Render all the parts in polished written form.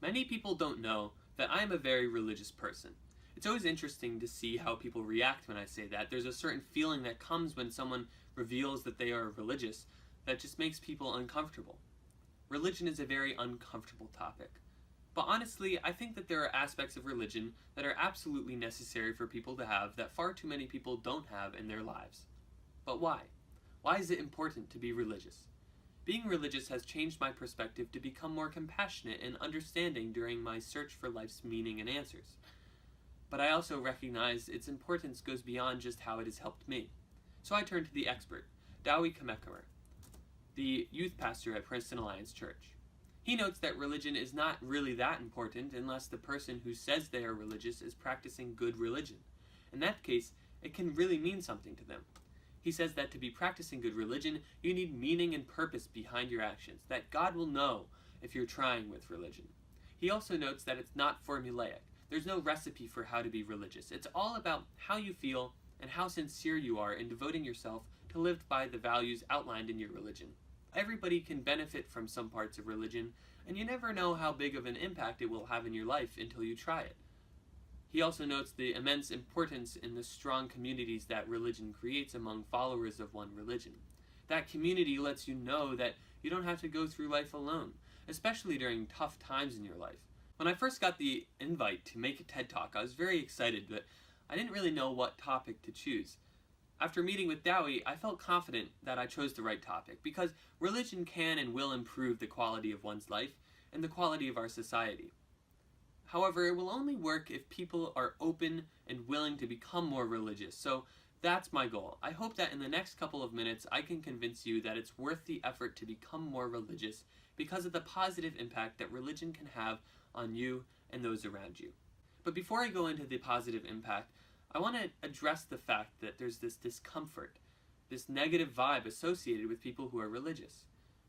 Many people don't know that I am a very religious person. It's always interesting to see how people react when I say that. There's a certain feeling that comes when someone reveals that they are religious that just makes people uncomfortable. Religion is a very uncomfortable topic. But honestly, I think that there are aspects of religion that are absolutely necessary for people to have that far too many people don't have in their lives. But why? Why is it important to be religious? Being religious has changed my perspective to become more compassionate and understanding during my search for life's meaning and answers. But I also recognize its importance goes beyond just how it has helped me. So I turned to the expert, Dowie Kamekemer, the youth pastor at Princeton Alliance Church. He notes that religion is not really that important unless the person who says they are religious is practicing good religion. In that case, it can really mean something to them. He says that to be practicing good religion, you need meaning and purpose behind your actions, that God will know if you're trying with religion. He also notes that it's not formulaic. There's no recipe for how to be religious. It's all about how you feel and how sincere you are in devoting yourself to live by the values outlined in your religion. Everybody can benefit from some parts of religion, and you never know how big of an impact it will have in your life until you try it. He also notes the immense importance in the strong communities that religion creates among followers of one religion. That community lets you know that you don't have to go through life alone, especially during tough times in your life. When I first got the invite to make a TED Talk, I was very excited, but I didn't really know what topic to choose. After meeting with Dowie, I felt confident that I chose the right topic, because religion can and will improve the quality of one's life and the quality of our society. However, it will only work if people are open and willing to become more religious. So that's my goal. I hope that in the next couple of minutes I can convince you that it's worth the effort to become more religious because of the positive impact that religion can have on you and those around you. But before I go into the positive impact, I want to address the fact that there's this discomfort, this negative vibe associated with people who are religious.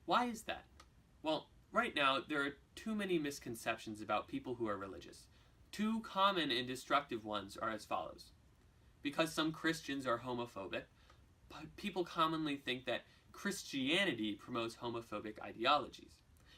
Why is that? Well, right now, there are too many misconceptions about people who are religious. Two common and destructive ones are as follows. Because some Christians are homophobic, people commonly think that Christianity promotes homophobic ideologies.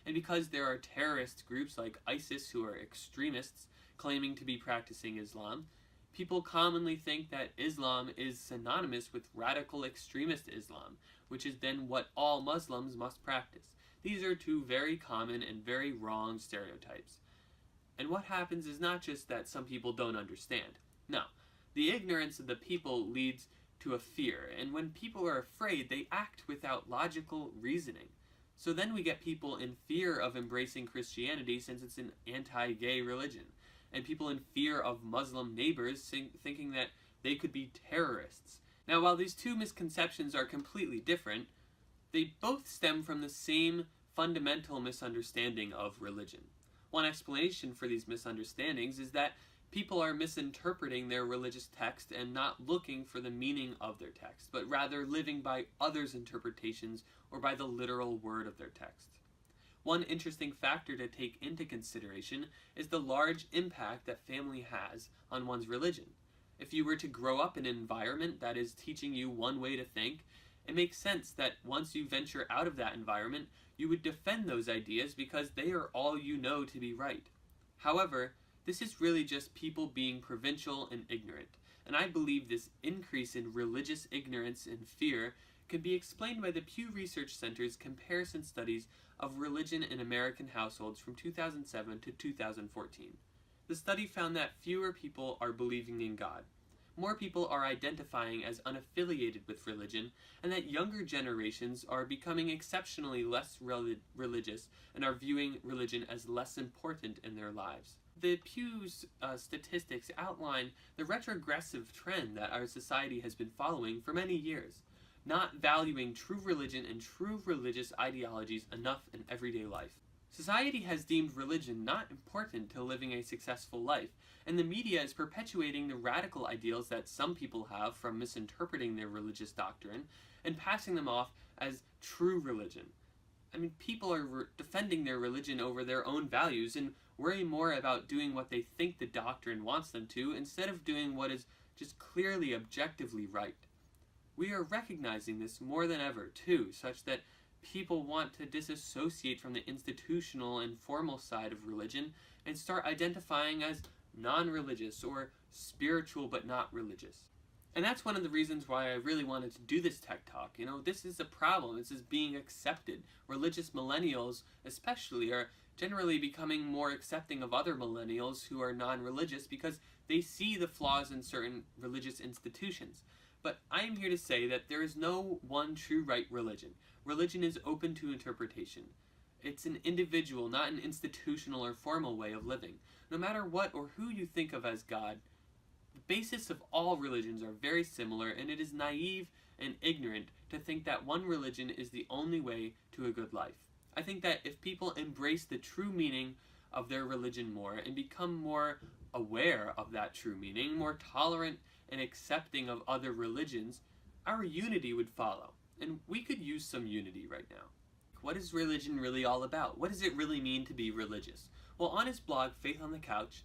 And because there are terrorist groups like ISIS who are extremists claiming to be practicing Islam, people commonly think that Islam is synonymous with radical extremist Islam, which is then what all Muslims must practice. These are two very common and very wrong stereotypes. And what happens is not just that some people don't understand. No, the ignorance of the people leads to a fear, and when people are afraid, they act without logical reasoning. So then we get people in fear of embracing Christianity since it's an anti-gay religion, and people in fear of Muslim neighbors thinking that they could be terrorists. Now, while these two misconceptions are completely different, they both stem from the same fundamental misunderstanding of religion. One explanation for these misunderstandings is that people are misinterpreting their religious text and not looking for the meaning of their text, but rather living by others' interpretations or by the literal word of their text. One interesting factor to take into consideration is the large impact that family has on one's religion. If you were to grow up in an environment that is teaching you one way to think, it makes sense that once you venture out of that environment, you would defend those ideas because they are all you know to be right. However, this is really just people being provincial and ignorant, and I believe this increase in religious ignorance and fear can be explained by the Pew Research Center's comparison studies of religion in American households from 2007 to 2014. The study found that fewer people are believing in God. More people are identifying as unaffiliated with religion, and that younger generations are becoming exceptionally less religious and are viewing religion as less important in their lives. The Pew's statistics outline the retrogressive trend that our society has been following for many years, not valuing true religion and true religious ideologies enough in everyday life. Society has deemed religion not important to living a successful life, and the media is perpetuating the radical ideals that some people have from misinterpreting their religious doctrine and passing them off as true religion. I mean, people are defending their religion over their own values and worry more about doing what they think the doctrine wants them to instead of doing what is just clearly objectively right. We are recognizing this more than ever, too, such that people want to disassociate from the institutional and formal side of religion and start identifying as non-religious or spiritual but not religious. And that's one of the reasons why I really wanted to do this tech talk. This is a problem. This is being accepted. Religious millennials, especially, are generally becoming more accepting of other millennials who are non-religious because they see the flaws in certain religious institutions. But I am here to say that there is no one true right religion. Religion is open to interpretation. It's an individual, not an institutional or formal way of living. No matter what or who you think of as God, the basis of all religions are very similar, and it is naive and ignorant to think that one religion is the only way to a good life. I think that if people embrace the true meaning of their religion more and become more aware of that true meaning, more tolerant and accepting of other religions, our unity would follow. And we could use some unity right now. What is religion really all about? What does it really mean to be religious? Well, on his blog, Faith on the Couch,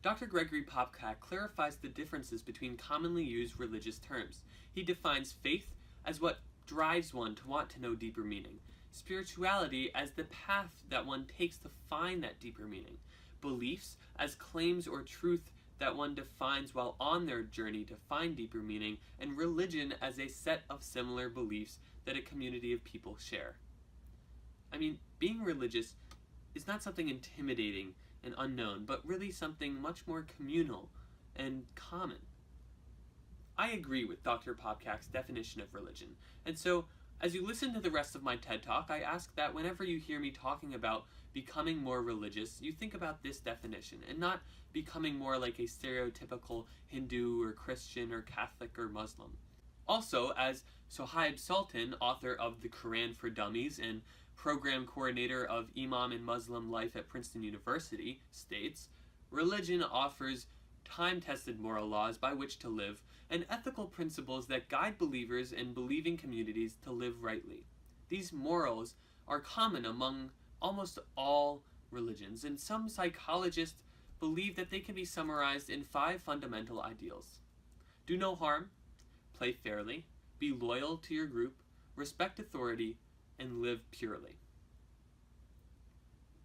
Dr. Gregory Popcak clarifies the differences between commonly used religious terms. He defines faith as what drives one to want to know deeper meaning, spirituality as the path that one takes to find that deeper meaning, beliefs as claims or truth that one defines while on their journey to find deeper meaning, and religion as a set of similar beliefs that a community of people share. I mean, being religious is not something intimidating and unknown, but really something much more communal and common. I agree with Dr. Popcak's definition of religion, and so as you listen to the rest of my TED Talk, I ask that whenever you hear me talking about becoming more religious, you think about this definition, and not becoming more like a stereotypical Hindu or Christian or Catholic or Muslim. Also, as Sohaib Sultan, author of The Quran for Dummies and program coordinator of Imam and Muslim Life at Princeton University, states, religion offers time-tested moral laws by which to live and ethical principles that guide believers and believing communities to live rightly. These morals are common among almost all religions, and some psychologists believe that they can be summarized in 5 fundamental ideals. Do no harm, play fairly, be loyal to your group, respect authority, and live purely.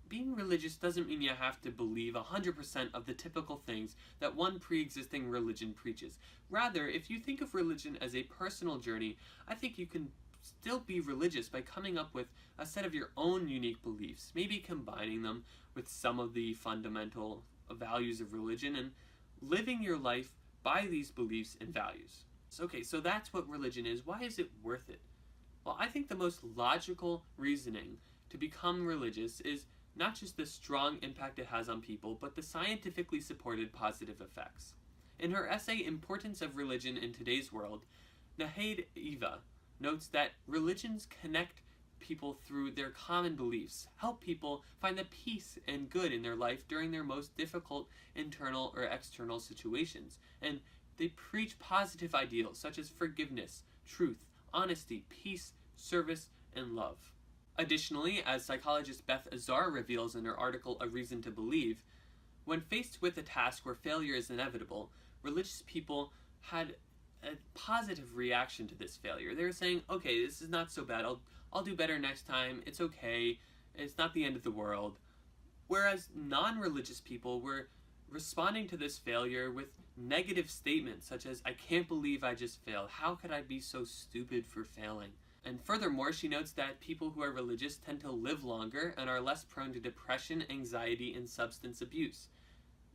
Being religious doesn't mean you have to believe 100% of the typical things that one pre-existing religion preaches. Rather, if you think of religion as a personal journey, I think you can still be religious by coming up with a set of your own unique beliefs, maybe combining them with some of the fundamental values of religion and living your life by these beliefs and values. So that's what religion is. Why is it worth it? Well, I think the most logical reasoning to become religious is not just the strong impact it has on people, but the scientifically supported positive effects. In her essay, Importance of Religion in Today's World, Nahed Eva notes that religions connect people through their common beliefs, help people find the peace and good in their life during their most difficult internal or external situations, and they preach positive ideals such as forgiveness, truth, honesty, peace, service, and love. Additionally, as psychologist Beth Azar reveals in her article A Reason to Believe, when faced with a task where failure is inevitable, religious people had a positive reaction to this failure. They were saying, okay, this is not so bad, I'll do better next time, it's okay, it's not the end of the world. Whereas non-religious people were responding to this failure with negative statements such as, I can't believe I just failed, how could I be so stupid for failing? And furthermore, she notes that people who are religious tend to live longer and are less prone to depression, anxiety, and substance abuse.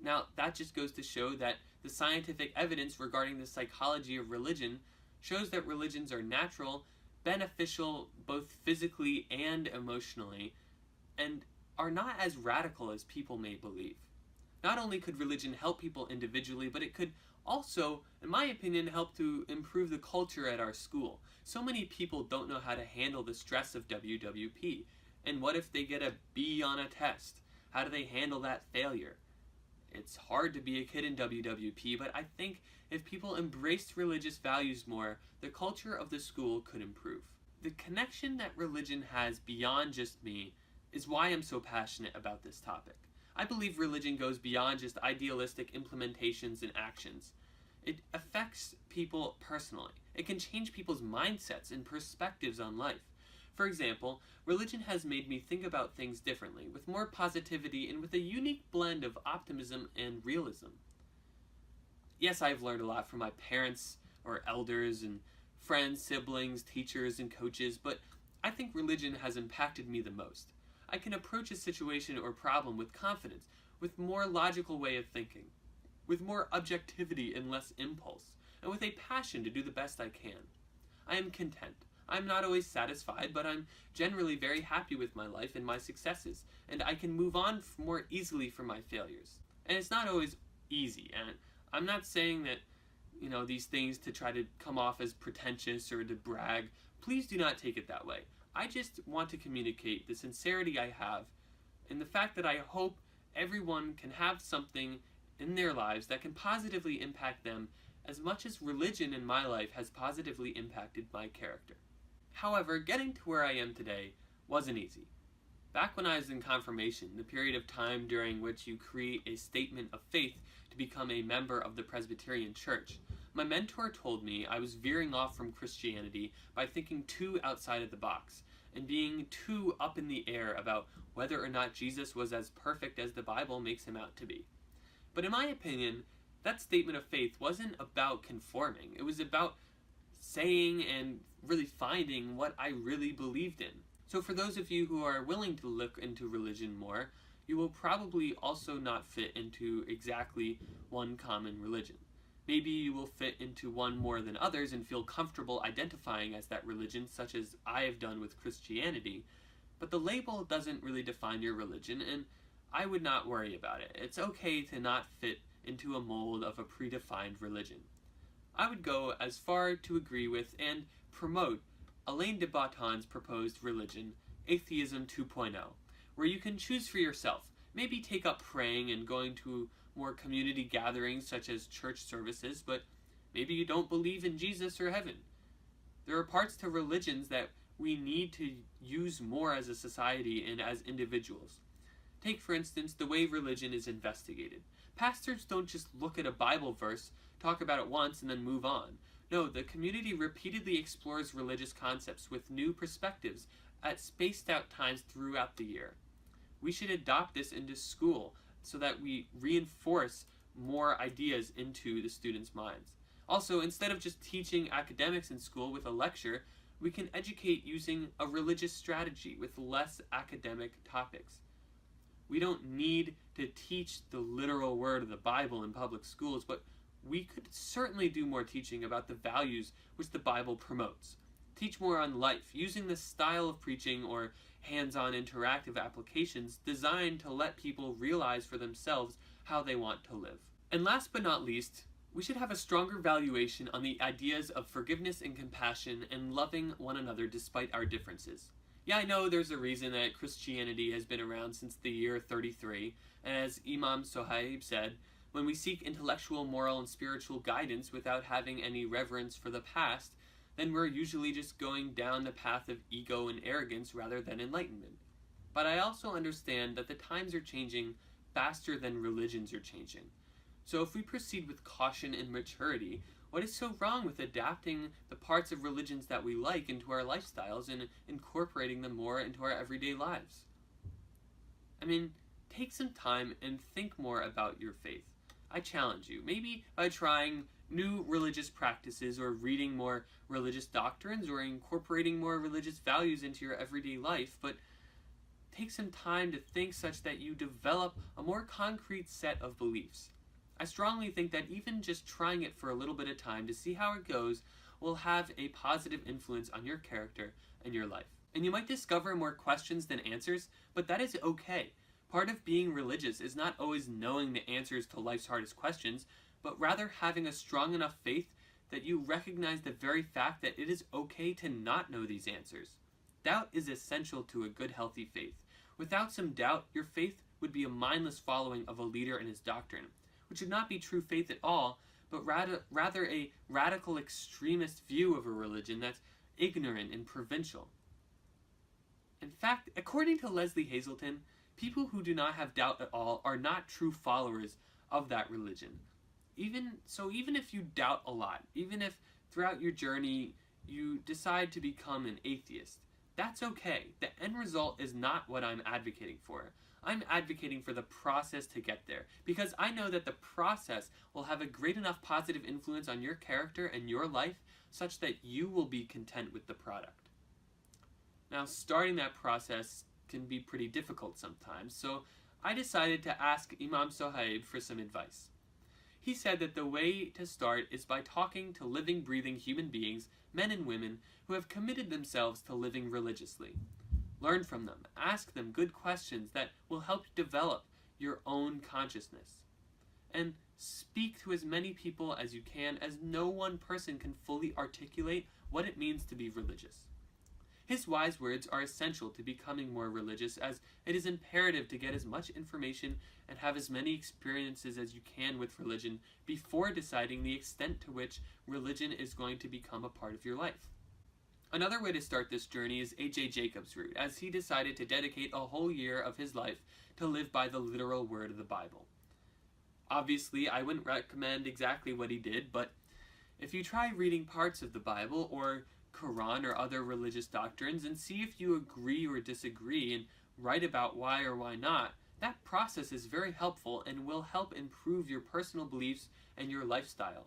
Now, that just goes to show that the scientific evidence regarding the psychology of religion shows that religions are natural, beneficial both physically and emotionally, and are not as radical as people may believe. Not only could religion help people individually, but it could also, in my opinion, help to improve the culture at our school. So many people don't know how to handle the stress of WWP. And what if they get a B on a test? How do they handle that failure? It's hard to be a kid in WWP, but I think if people embraced religious values more, the culture of the school could improve. The connection that religion has beyond just me is why I'm so passionate about this topic. I believe religion goes beyond just idealistic implementations and actions. It affects people personally. It can change people's mindsets and perspectives on life. For example, religion has made me think about things differently, with more positivity and with a unique blend of optimism and realism. Yes, I've learned a lot from my parents or elders and friends, siblings, teachers, and coaches, but I think religion has impacted me the most. I can approach a situation or problem with confidence, with more logical way of thinking, with more objectivity and less impulse, and with a passion to do the best I can. I am content. I'm not always satisfied, but I'm generally very happy with my life and my successes, and I can move on more easily from my failures. And it's not always easy, and I'm not saying that, these things to try to come off as pretentious or to brag. Please do not take it that way. I just want to communicate the sincerity I have and the fact that I hope everyone can have something in their lives that can positively impact them as much as religion in my life has positively impacted my character. However, getting to where I am today wasn't easy. Back when I was in confirmation, the period of time during which you create a statement of faith to become a member of the Presbyterian Church, my mentor told me I was veering off from Christianity by thinking too outside of the box and being too up in the air about whether or not Jesus was as perfect as the Bible makes him out to be. But in my opinion, that statement of faith wasn't about conforming. It was about saying and really finding what I really believed in. So for those of you who are willing to look into religion more, you will probably also not fit into exactly one common religion. Maybe you will fit into one more than others and feel comfortable identifying as that religion, such as I have done with Christianity, but the label doesn't really define your religion, and I would not worry about it. It's okay to not fit into a mold of a predefined religion. I would go as far to agree with and promote Alain de Botton's proposed religion, Atheism 2.0, where you can choose for yourself, maybe take up praying and going to more community gatherings such as church services, but maybe you don't believe in Jesus or heaven. There are parts to religions that we need to use more as a society and as individuals. Take, for instance, the way religion is investigated. Pastors don't just look at a Bible verse, talk about it once, and then move on. No, the community repeatedly explores religious concepts with new perspectives at spaced out times throughout the year. We should adopt this into school so that we reinforce more ideas into the students' minds. Also, instead of just teaching academics in school with a lecture, we can educate using a religious strategy with less academic topics. We don't need to teach the literal word of the Bible in public schools, but we could certainly do more teaching about the values which the Bible promotes. Teach more on life, using the style of preaching or hands-on interactive applications designed to let people realize for themselves how they want to live. And last but not least, we should have a stronger valuation on the ideas of forgiveness and compassion and loving one another despite our differences. Yeah, I know there's a reason that Christianity has been around since the year 33, and as Imam Sohaib said, when we seek intellectual, moral, and spiritual guidance without having any reverence for the past, then we're usually just going down the path of ego and arrogance rather than enlightenment. But I also understand that the times are changing faster than religions are changing. So if we proceed with caution and maturity, what is so wrong with adapting the parts of religions that we like into our lifestyles and incorporating them more into our everyday lives? I mean, take some time and think more about your faith. I challenge you, maybe by trying new religious practices or reading more religious doctrines or incorporating more religious values into your everyday life, but take some time to think such that you develop a more concrete set of beliefs. I strongly think that even just trying it for a little bit of time to see how it goes will have a positive influence on your character and your life. And you might discover more questions than answers, but that is okay. Part of being religious is not always knowing the answers to life's hardest questions, but rather having a strong enough faith that you recognize the very fact that it is okay to not know these answers. Doubt is essential to a good, healthy faith. Without some doubt, your faith would be a mindless following of a leader and his doctrine, which would not be true faith at all, but rather a radical extremist view of a religion that's ignorant and provincial. In fact, according to Leslie Hazelton, people who do not have doubt at all are not true followers of that religion. Even if you doubt a lot, even if throughout your journey you decide to become an atheist, That's okay. The end result is not what I'm advocating for. I'm advocating for the process to get there, because I know that the process will have a great enough positive influence on your character and your life such that you will be content with the product. Now, starting that process can be pretty difficult sometimes, so I decided to ask Imam Sohaib for some advice. He said that the way to start is by talking to living, breathing human beings, men and women, who have committed themselves to living religiously. Learn from them. Ask them good questions that will help develop your own consciousness. And speak to as many people as you can, as no one person can fully articulate what it means to be religious. His wise words are essential to becoming more religious, as it is imperative to get as much information and have as many experiences as you can with religion before deciding the extent to which religion is going to become a part of your life. Another way to start this journey is A.J. Jacobs' route, as he decided to dedicate a whole year of his life to live by the literal word of the Bible. Obviously, I wouldn't recommend exactly what he did, but if you try reading parts of the Bible or Quran or other religious doctrines and see if you agree or disagree and write about why or why not, that process is very helpful and will help improve your personal beliefs and your lifestyle.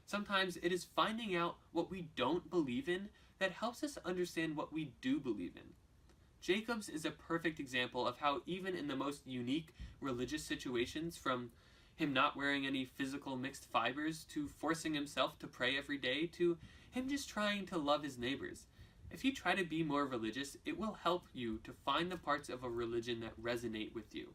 Sometimes it is finding out what we don't believe in that helps us understand what we do believe in. Jacobs is a perfect example of how even in the most unique religious situations, from him not wearing any physical mixed fibers to forcing himself to pray every day to him just trying to love his neighbors, if you try to be more religious, it will help you to find the parts of a religion that resonate with you.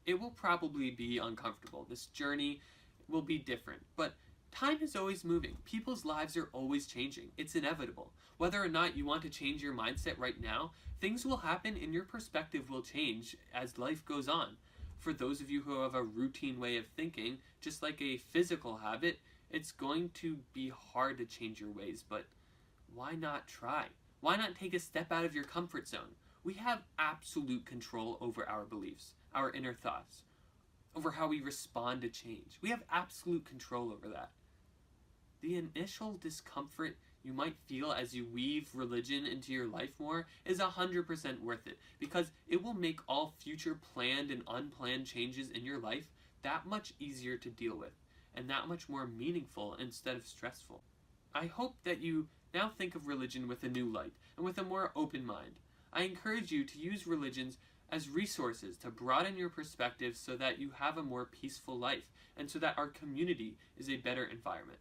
It will probably be uncomfortable. This journey will be different, but time is always moving. People's lives are always changing. It's inevitable. Whether or not you want to change your mindset right now, things will happen and your perspective will change as life goes on. For those of you who have a routine way of thinking, just like a physical habit, it's going to be hard to change your ways, but why not try? Why not take a step out of your comfort zone? We have absolute control over our beliefs, our inner thoughts, over how we respond to change. We have absolute control over that. The initial discomfort you might feel as you weave religion into your life more is 100% worth it, because it will make all future planned and unplanned changes in your life that much easier to deal with, and that much more meaningful instead of stressful. I hope that you now think of religion with a new light and with a more open mind. I encourage you to use religions as resources to broaden your perspective so that you have a more peaceful life and so that our community is a better environment.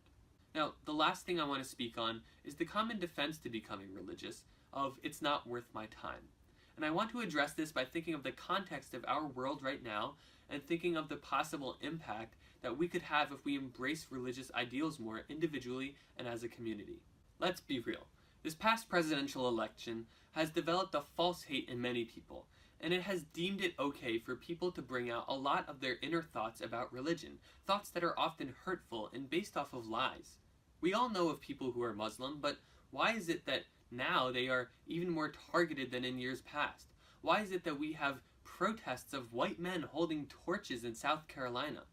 Now, the last thing I want to speak on is the common defense to becoming religious of "it's not worth my time." And I want to address this by thinking of the context of our world right now and thinking of the possible impact that we could have if we embrace religious ideals more individually and as a community. Let's be real. This past presidential election has developed a false hate in many people, and it has deemed it okay for people to bring out a lot of their inner thoughts about religion, thoughts that are often hurtful and based off of lies. We all know of people who are Muslim, but why is it that now they are even more targeted than in years past? Why is it that we have protests of white men holding torches in South Carolina?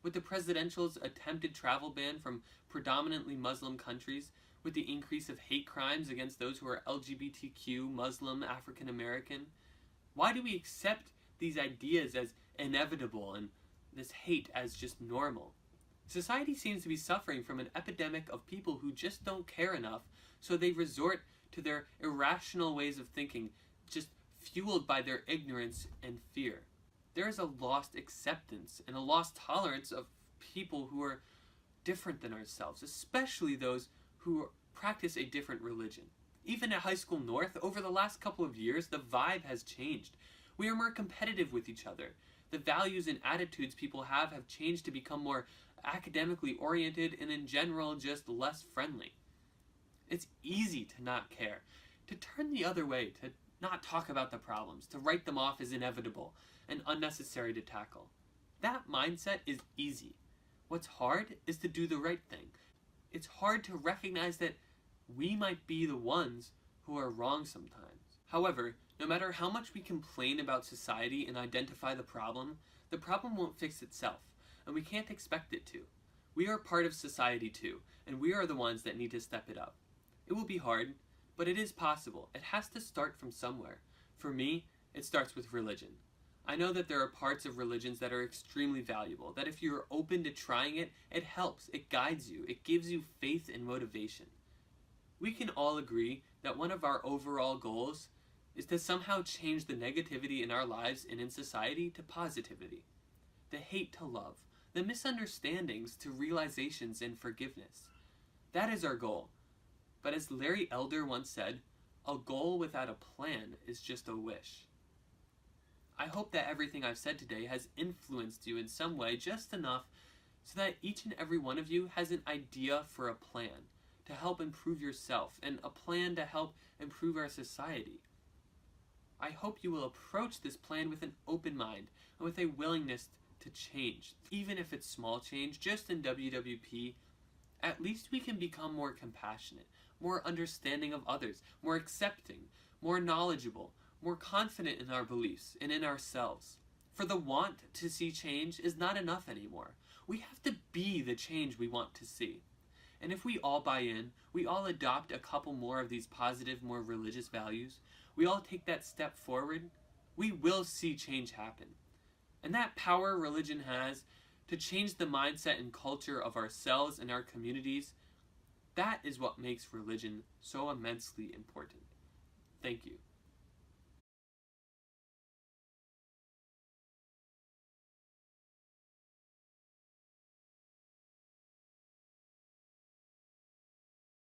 With the presidential's attempted travel ban from predominantly Muslim countries, with the increase of hate crimes against those who are LGBTQ, Muslim, African American, why do we accept these ideas as inevitable and this hate as just normal? Society seems to be suffering from an epidemic of people who just don't care enough, so they resort to their irrational ways of thinking, just fueled by their ignorance and fear. There is a lost acceptance and a lost tolerance of people who are different than ourselves, especially those who practice a different religion. Even at High School North, over the last couple of years, the vibe has changed. We are more competitive with each other. The values and attitudes people have changed to become more academically oriented and in general just less friendly. It's easy to not care, to turn the other way, to not talk about the problems, to write them off as inevitable and unnecessary to tackle. That mindset is easy. What's hard is to do the right thing. It's hard to recognize that we might be the ones who are wrong sometimes. However, no matter how much we complain about society and identify the problem won't fix itself, and we can't expect it to. We are part of society too, and we are the ones that need to step it up. It will be hard, But it is possible. It has to start from somewhere. For me, it starts with religion. I know that there are parts of religions that are extremely valuable, that if you're open to trying it, it helps, it guides you, it gives you faith and motivation. We can all agree that one of our overall goals is to somehow change the negativity in our lives and in society to positivity, the hate to love, the misunderstandings to realizations and forgiveness. That is our goal. But as Larry Elder once said, a goal without a plan is just a wish. I hope that everything I've said today has influenced you in some way, just enough so that each and every one of you has an idea for a plan to help improve yourself and a plan to help improve our society. I hope you will approach this plan with an open mind and with a willingness to change. Even if it's small change, just in WWP, at least we can become more compassionate, more understanding of others, more accepting, more knowledgeable, more confident in our beliefs and in ourselves. For the want to see change is not enough anymore. We have to be the change we want to see. And if we all buy in, we all adopt a couple more of these positive, more religious values, we all take that step forward, we will see change happen. And that power religion has to change the mindset and culture of ourselves and our communities, that is what makes religion so immensely important. Thank you.